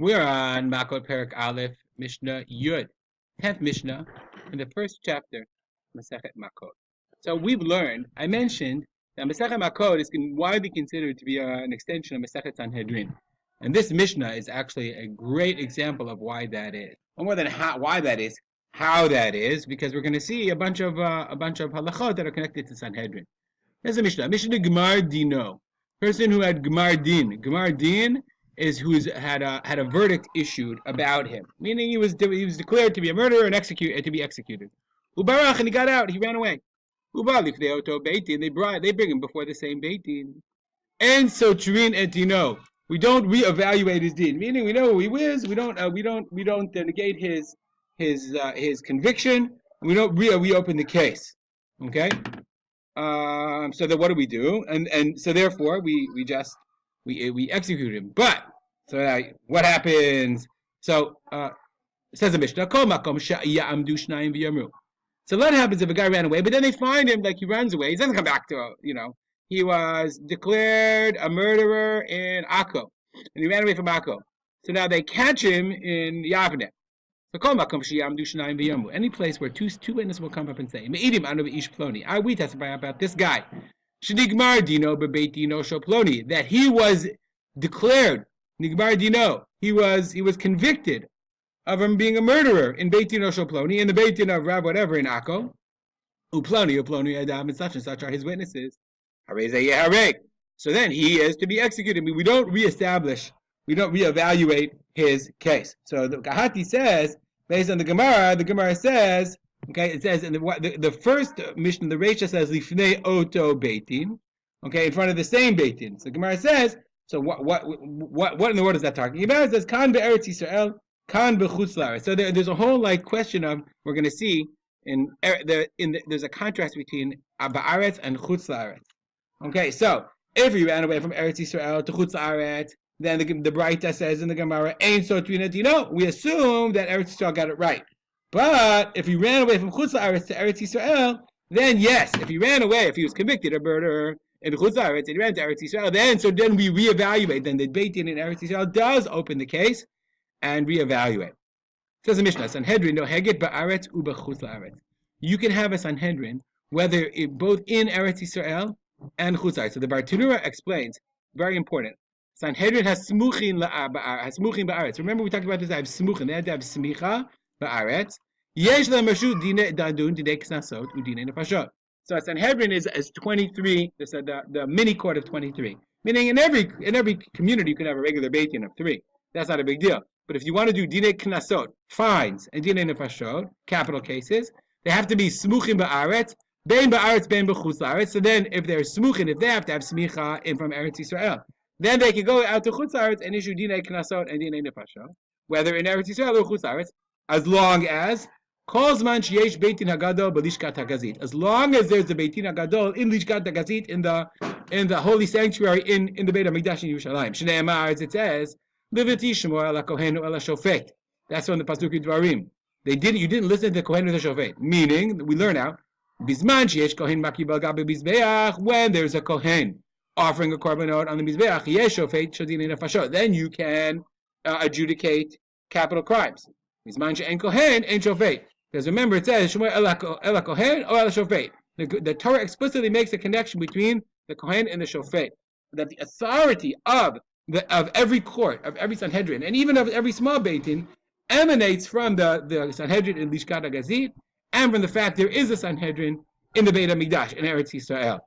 We are on Makkot Perak Aleph, Mishnah Yud, 10th Mishnah, in the first chapter, Masechet Makkot. So we've learned, I mentioned, that Masechet Makkot is widely considered to be an extension of Masechet Sanhedrin. And this Mishnah is actually a great example of why that is. Or more than why that is, how that is, because we're going to see a bunch of halachot that are connected to Sanhedrin. There's a Mishnah. Mishnah Gemar Dino. Person who had Gemar Din. Gemar Din is who's had a verdict issued about him, meaning he was declared to be a murderer and to be executed. Ubarach, and he got out. He ran away. Ubalik deoto beitin. They bring him before the same beitin. And so Turin and Dino. We don't reevaluate his din, meaning we know who he is. We don't negate his conviction. We don't reopen the case. Okay. So then what do? And so therefore we execute him. But so what happens? So says the Mishnah, so what happens if a guy ran away, but then they find him, like he runs away, he doesn't come back to he was declared a murderer in Akko, and he ran away from Akko. So now they catch him in Yavne. So any place where two witnesses will come up and say, we testify about this guy, that he was declared, he was convicted of him being a murderer in Beit Dino Shoploni, in the Beit Din of Rav whatever in Akko. Uploni Adam, and such are his witnesses. So then he is to be executed. We don't reevaluate his case. So the Kahati says, based on the Gemara says, okay, it says in the first Mishnah, the Reisha says Lifnei Oto Beitin, okay, in front of the same Beitin. So the Gemara says, so what in the world is that talking about? It says Kan be'Eretz Yisrael, Kan be'Chutz La'aretz. So there's a whole question of, we're going to see there's a contrast between Ba'aretz and Chutz La'aretz. Okay, so if he ran away from Eretz Yisrael to Chutz La'aretz, then the Braita says in the Gemara, Ein so Trinatino, we assume that Eretz Yisrael got it right. But if he ran away from Chutz La'aretz to Eretz Yisrael, then yes, if he was convicted of murder in Chutz La'aretz and he ran to Eretz Yisrael, then we reevaluate. Then the Beit Din in Eretz Yisrael does open the case and reevaluate. Says the Mishnah, Sanhedrin no heget ba'aretz u'b'chutz la'aretz. You can have a Sanhedrin whether both in Eretz Yisrael and Chutz La'aretz. So the Bartanura explains, very important. Sanhedrin has smuchin ba'aretz. Remember we talked about this. I have smuchin. They had to have smicha ba'aretz. Yesh le'mashut dine dadun dine knasot udine nefashot. So a Sanhedrin is 23. This is the mini court of 23. Meaning in every community you can have a regular beit din of 3. That's not a big deal. But if you want to do dine knasot, fines, and dine nefashot, capital cases, they have to be smuchin ba'aretz, bein ba'aretz, bein b'chutz la'aretz. So then if they're smuchin, if they have to have smicha in from Eretz Yisrael, then they can go out to Chutz La'aretz and issue Dinei Knasot and Dinei Nefashot, whether in Eretz Yisrael or Chutz La'aretz, as long as Kolzman Sheyesh Beitin Hagadol B'Lishkat HaGazit, as long as there's a Beitin Hagadol in Lishkat HaGazit in the holy sanctuary in the Beit HaMikdash in Yerushalayim. Shnei Amar, as it says, Liveti Shemor Ala Kohenu Ala Shofet. That's from the Pasuk Dvarim. You didn't listen to the Kohen or the Shofet. Meaning, we learn out, Bizman Sheyesh Kohen Maki Balgabe Bizbeach, when there's a Kohen offering a korbanot on the mizbeach, then you can adjudicate capital crimes. Because remember, it says ela kohen or ela shofet. The Torah explicitly makes a connection between the kohen and the shofet. That the authority of every court, of every Sanhedrin, and even of every small beitin, emanates from the Sanhedrin in Lishkat HaGazit, and from the fact there is a Sanhedrin in the Beit HaMikdash in Eretz Yisrael.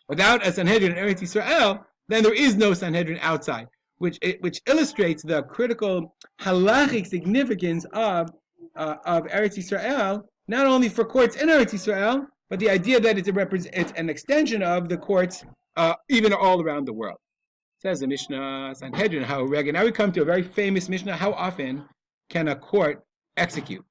Without a Sanhedrin in Eretz Yisrael, then there is no Sanhedrin outside, which illustrates the critical halachic significance of Eretz Yisrael, not only for courts in Eretz Yisrael, but the idea that it's an extension of the courts even all around the world. Says the Mishnah, Sanhedrin, how regular. Now we come to a very famous Mishnah. How often can a court execute?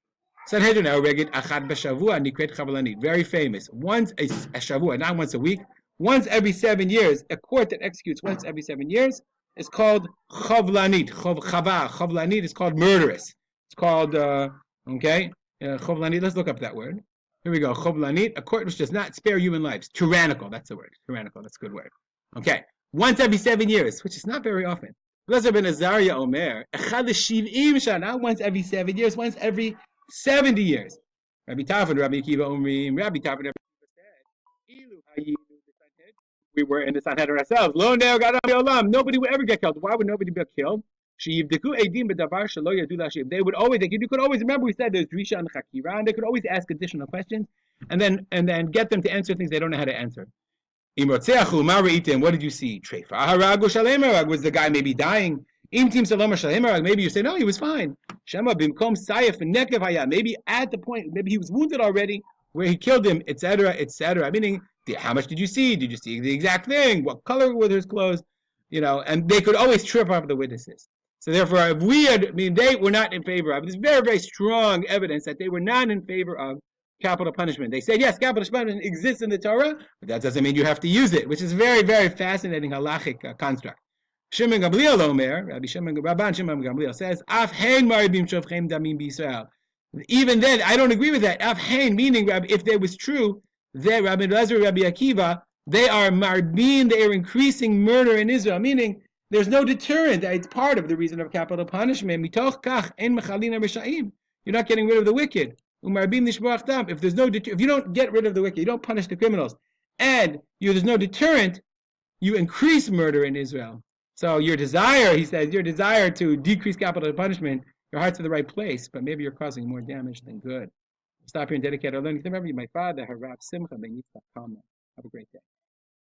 Sanhedrin, how regular, achad b'shavua nikret chavalanit. Very famous. Once a shavua, not once a week. Once every 7 years, a court that executes once every 7 years is called chavlanit. Chavlanit is called murderous. It's called, chavlanit. Let's look up that word. Here we go. Chavlanit, a court which does not spare human lives. Tyrannical, that's the word. Tyrannical, that's a good word. Okay. Once every 7 years, which is not very often. Lezer ben Azariah Omer, Echad l'shiv'im shana, not once every 7 years, once every 70 years. Rabbi Tafan, Rabbi Akiva Omrim, Rabbi Tafan, Rabbi Akiva said, Ilu hayinu b'Sanhedrin. We were in the Sanhedrin ourselves. Lo neo gadam olam. Nobody would ever get killed. Why would nobody be killed? Sheyivdeku edim b'davar shelo yadu l'Hashem. They would always, you could always remember we said there's drisha and chakira, and they could always ask additional questions, and then get them to answer things they don't know how to answer. What did you see? Was the guy maybe dying? Maybe you say, no, he was fine. Maybe at the point, maybe he was wounded already, where he killed him, etc., etc. Meaning, how much did you see? Did you see the exact thing? What color were his clothes? And they could always trip up the witnesses. So therefore, if they were not in favor of. There's very, very strong evidence that they were not in favor of capital punishment. They said, yes, capital punishment exists in the Torah, but that doesn't mean you have to use it, which is a very, very fascinating halachic construct. Shimon Gamliel Omer, Rabban Shimon Gamliel says, Af hein maribim shofchem damim b'Yisrael. Even then, I don't agree with that. Af hein, meaning, if it was true, that Rabbi Lezer, Rabbi Akiva, they are marbin, they are increasing murder in Israel, meaning there's no deterrent. It's part of the reason of capital punishment. Mitoch kach en mechalin ha-reshaim. You're not getting rid of the wicked. If you don't get rid of the wicked, you don't punish the criminals, and there's no deterrent, you increase murder in Israel. So your desire, he says, your desire to decrease capital punishment, your heart's in the right place, but maybe you're causing more damage than good. Stop here and dedicate our learning. Remember, my father, Harav Simcha Ben Yitzchak Kalman. Have a great day.